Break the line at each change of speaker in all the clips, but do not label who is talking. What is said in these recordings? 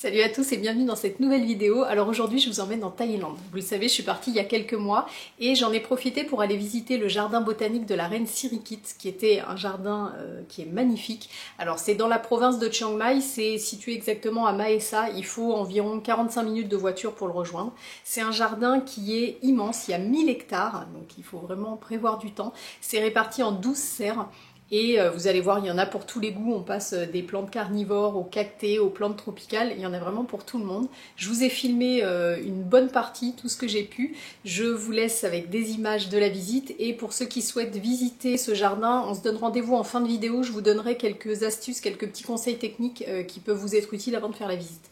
Salut à tous et bienvenue dans cette nouvelle vidéo. Alors aujourd'hui je vous emmène en Thaïlande. Vous le savez, je suis partie il y a quelques mois et j'en ai profité pour aller visiter le jardin botanique de la reine Sirikit, qui était un jardin qui est magnifique. Alors c'est dans la province de Chiang Mai, c'est situé exactement à Mae Sa, il faut environ 45 minutes de voiture pour le rejoindre. C'est un jardin qui est immense, il y a 1000 hectares, donc il faut vraiment prévoir du temps. C'est réparti en 12 serres. Et vous allez voir, il y en a pour tous les goûts, on passe des plantes carnivores aux cactés, aux plantes tropicales, il y en a vraiment pour tout le monde. Je vous ai filmé une bonne partie, tout ce que j'ai pu. Je vous laisse avec des images de la visite et pour ceux qui souhaitent visiter ce jardin, on se donne rendez-vous en fin de vidéo, je vous donnerai quelques astuces, quelques petits conseils techniques qui peuvent vous être utiles avant de faire la visite.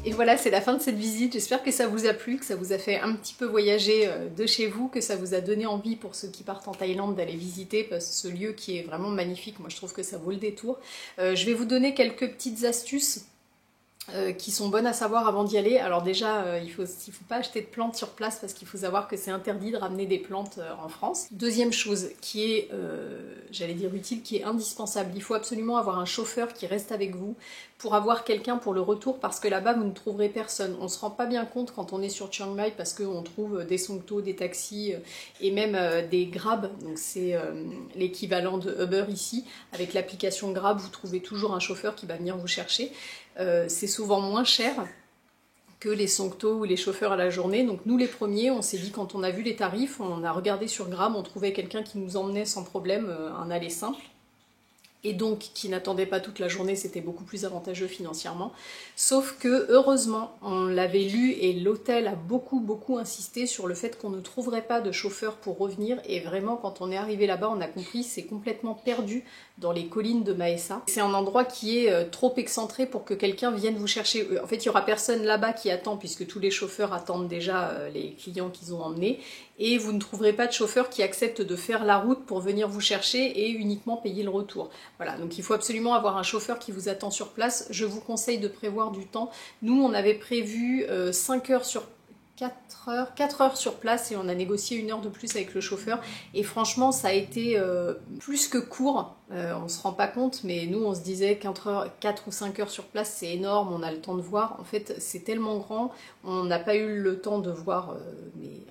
Et voilà, c'est la fin de cette visite. J'espère que ça vous a plu, que ça vous a fait un petit peu voyager de chez vous, que ça vous a donné envie pour ceux qui partent en Thaïlande d'aller visiter ce lieu qui est vraiment magnifique. Moi, je trouve que ça vaut le détour. Je vais vous donner quelques petites astuces qui sont bonnes à savoir avant d'y aller. Alors déjà, il faut pas acheter de plantes sur place parce qu'il faut savoir que c'est interdit de ramener des plantes en France. Deuxième chose qui est, j'allais dire utile, qui est indispensable, il faut absolument avoir un chauffeur qui reste avec vous pour avoir quelqu'un pour le retour parce que là-bas vous ne trouverez personne. On se rend pas bien compte quand on est sur Chiang Mai parce qu'on trouve des Songto, des taxis et même des Grab, donc c'est l'équivalent de Uber ici. Avec l'application Grab, vous trouvez toujours un chauffeur qui va venir vous chercher. C'est souvent moins cher que les Songto ou les chauffeurs à la journée. Donc nous les premiers, on s'est dit quand on a vu les tarifs, on a regardé sur Grab, on trouvait quelqu'un qui nous emmenait sans problème, un aller simple. Et donc qui n'attendait pas toute la journée, c'était beaucoup plus avantageux financièrement. Sauf que heureusement, on l'avait lu et l'hôtel a beaucoup insisté sur le fait qu'on ne trouverait pas de chauffeur pour revenir. Et vraiment, quand on est arrivé là-bas, on a compris, c'est complètement perdu dans les collines de Mae Sa. C'est un endroit qui est trop excentré pour que quelqu'un vienne vous chercher. En fait, il n'y aura personne là-bas qui attend puisque tous les chauffeurs attendent déjà les clients qu'ils ont emmenés. Et vous ne trouverez pas de chauffeur qui accepte de faire la route pour venir vous chercher et uniquement payer le retour. Voilà, donc il faut absolument avoir un chauffeur qui vous attend sur place. Je vous conseille de prévoir du temps. Nous, on avait prévu 5 heures sur 4 heures sur place et on a négocié 1 heure de plus avec le chauffeur. Et franchement, ça a été plus que court. On se rend pas compte, mais nous, on se disait 4 ou 5 heures sur place, c'est énorme, on a le temps de voir. En fait, c'est tellement grand, on n'a pas eu le temps de voir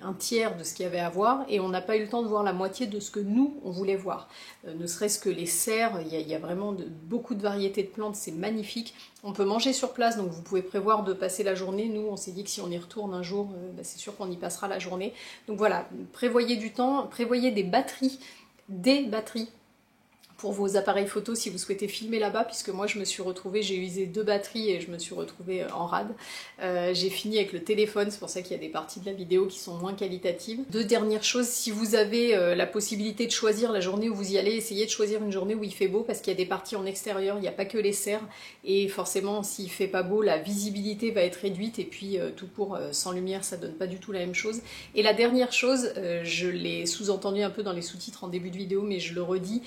un tiers de ce qu'il y avait à voir et on n'a pas eu le temps de voir la moitié de ce que nous, on voulait voir. Ne serait-ce que les serres, il y a vraiment beaucoup de variétés de plantes, c'est magnifique. On peut manger sur place, donc vous pouvez prévoir de passer la journée. Nous, on s'est dit que si on y retourne un jour, c'est sûr qu'on y passera la journée. Donc voilà, prévoyez du temps, prévoyez des batteries pour vos appareils photo si vous souhaitez filmer là-bas, puisque moi je me suis retrouvée, j'ai usé 2 batteries et je me suis retrouvée en rade. J'ai fini avec le téléphone, c'est pour ça qu'il y a des parties de la vidéo qui sont moins qualitatives. 2 dernières choses, si vous avez la possibilité de choisir la journée où vous y allez, essayez de choisir une journée où il fait beau, parce qu'il y a des parties en extérieur, il n'y a pas que les serres, et forcément s'il fait pas beau, la visibilité va être réduite, et puis tout court, sans lumière, ça donne pas du tout la même chose. Et la dernière chose, je l'ai sous-entendu un peu dans les sous-titres en début de vidéo, mais je le redis,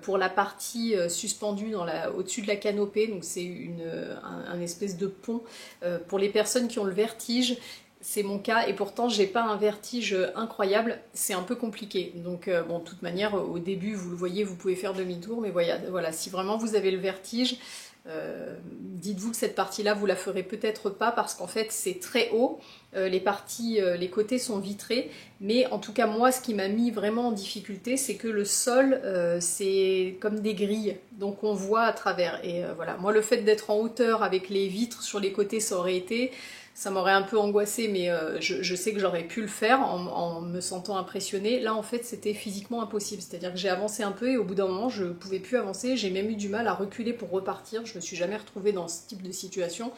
pour la partie suspendue au-dessus de la canopée, donc c'est un espèce de pont pour les personnes qui ont le vertige. C'est mon cas et pourtant j'ai pas un vertige incroyable, c'est un peu compliqué. Donc bon, de toute manière au début vous le voyez, vous pouvez faire demi-tour, mais voilà, si vraiment vous avez le vertige, dites-vous que cette partie-là vous la ferez peut-être pas parce qu'en fait c'est très haut, les côtés sont vitrés, mais en tout cas moi ce qui m'a mis vraiment en difficulté c'est que le sol c'est comme des grilles, donc on voit à travers et voilà, moi le fait d'être en hauteur avec les vitres sur les côtés ça m'aurait un peu angoissée, mais je sais que j'aurais pu le faire en me sentant impressionnée. Là, en fait, c'était physiquement impossible. C'est-à-dire que j'ai avancé un peu et au bout d'un moment, je pouvais plus avancer. J'ai même eu du mal à reculer pour repartir. Je me suis jamais retrouvée dans ce type de situation.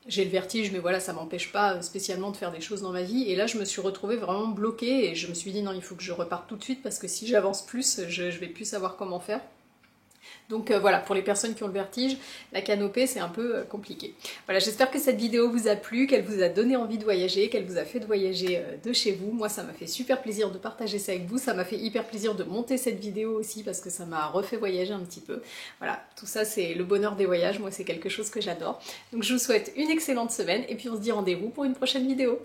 J'ai le vertige, mais voilà, ça m'empêche pas spécialement de faire des choses dans ma vie. Et là, je me suis retrouvée vraiment bloquée et je me suis dit non, il faut que je reparte tout de suite parce que si j'avance plus, je vais plus savoir comment faire. Donc voilà, pour les personnes qui ont le vertige, la canopée c'est un peu compliqué. Voilà, j'espère que cette vidéo vous a plu, qu'elle vous a donné envie de voyager, qu'elle vous a fait de voyager de chez vous. Moi ça m'a fait super plaisir de partager ça avec vous, ça m'a fait hyper plaisir de monter cette vidéo aussi parce que ça m'a refait voyager un petit peu. Voilà, tout ça c'est le bonheur des voyages, moi c'est quelque chose que j'adore. Donc je vous souhaite une excellente semaine et puis on se dit rendez-vous pour une prochaine vidéo.